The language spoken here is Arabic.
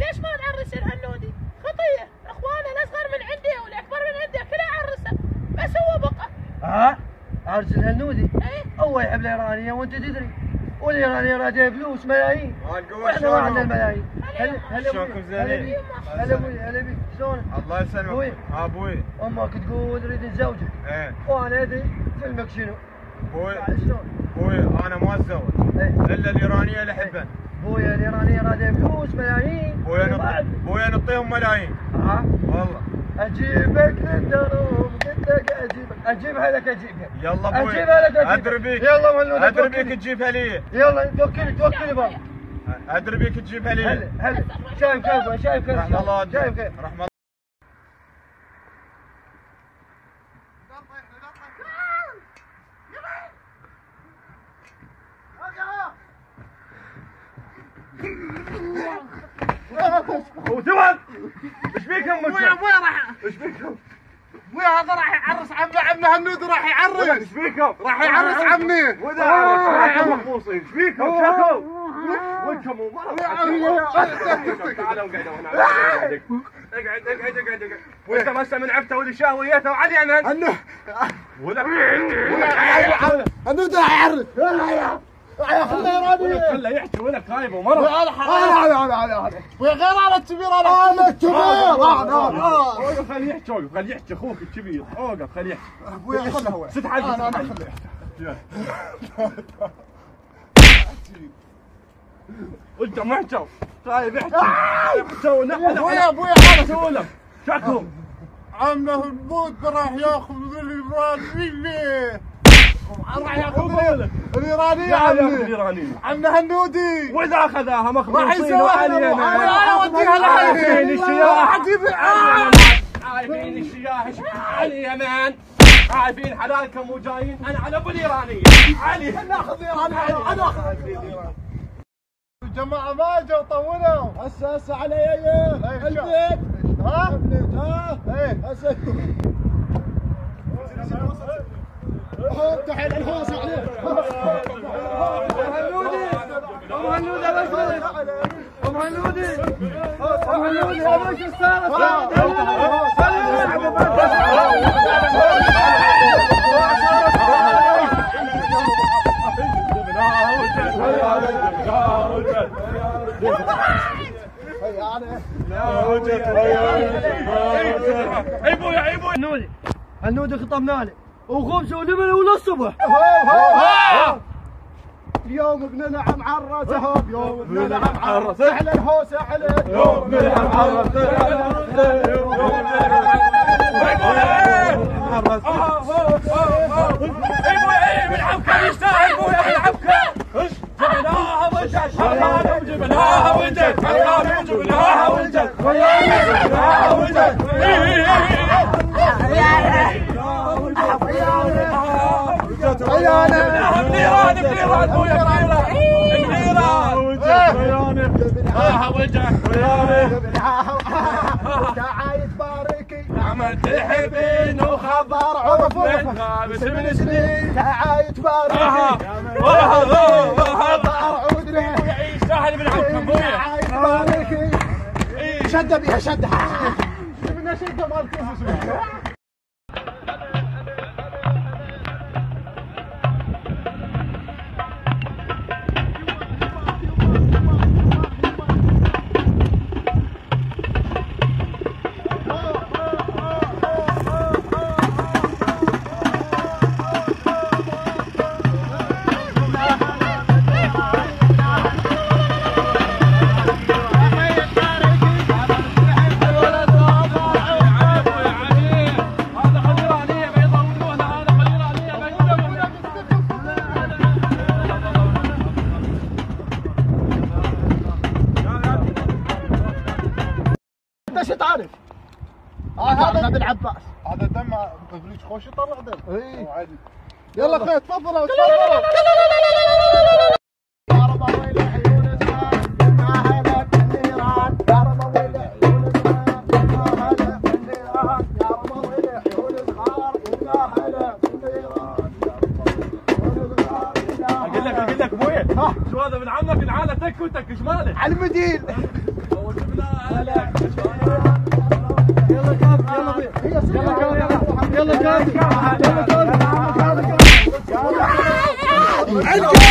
ليش ما نعرس الهنودي؟ خطيه، اخوانه الاصغر من عندي والاكبر من عندي كله عرسه، بس هو بقى. عرس الهنودي؟ ايه هو يحب الايرانيه وانت تدري، والايرانيه راديه فلوس ملايين، واحنا ما عندنا الملايين. هلا شلونكم زينين؟ هلا ابوي، هلا بيك، شلونك؟ الله يسلمك. ابوي امك تقول اريد نزوجك. ايه وانا ادري فيلمك شنو؟ ابوي شلون؟ ابوي انا ما اتزوج الا الايرانيه اللي احبها. ابويا الايرانيه راديه فلوس ملايين. ابويا نعطيهم ملايين. والله اجيبك للدروب، قلت لك اجيبها لك اجيبها. يلا ابوي اجيبها لك ادري بيك. يلا مهلود ادري بيك تجيبها لي. يلا توكلي بابا. ادري بيك تجيبها لي. هلا شايف كيف شايف كيف رحم الله شايف كيف رحم الله. وثوب ايش بيكم ابويا راح ايش بيكم؟ ابويا هذا راح يعرس عمي هنود راح يعرس. ايش بيكم؟ راح يعرس عمي. وذا عرس مخلوصين ايش بيكم؟ شكو ودكم تعالوا قعدوا هنا. اقعد وانت ما من عفته ولي شهويته وعلي انا ولا هنود راح يعرس. خله يحكي ولا خايب ومرض. انا ويا غير على الكبير. انا الكبير. اوقف خليه يحكي. اوقف خليه يحكي اخوك الكبير. اوقف خليه يحكي. ابويا خله هو. ست حاجه. انا خليه وانت محجو خايب يحكي. ابويا سولف شكهم. عمه الموت راح ياخذ الايرانيه. راح ياخذ الايرانيه. عمي عمه هنودي. واذا اخذها راح يسويها انا اوديها عارفين الشياح. عارفين الشياح علي يا مان. عارفين حلالكم وجايين. انا على ابو الايرانيه. علي ناخذ ايرانيه. انا اخذ الجماعه ما جوا طولوا. هسه علي البيت. هسه افتح الهوس عليه. ام هنودي ام هنودي يا باشا السالفه. ابوي هنودي خطبنا له وخبز ولبن وللصبح. اليوم ابن نعم عرسه. يوم ابن نعم عرسه. احلى الهوسه عليك. يوم ابن نعم عرسه. ابوي بالعبكه يستاهل. ابوي العبكه جبناها وجد. جبناها وجد. جبناها وجد. جبناها وجد. بنيران ابويا تعايد باركي. عمل تحبين وخبر عرف من خامس من سنين. تعايد باركي. وخبر عود له يستاهل بالعبكه ابويا. تعايد باركي. شده بيها شده. بدنا شده مال كيف. انت شو تعرف؟ هذا ابن عباس. هذا دم ابليس خوش يطلع دم. اي عادي. يلا اخوي تفضلوا. اقول لك ابويا شو هذا من عمك العاله تك وتك ايش مالك؟ على المدين. اول بالله يلا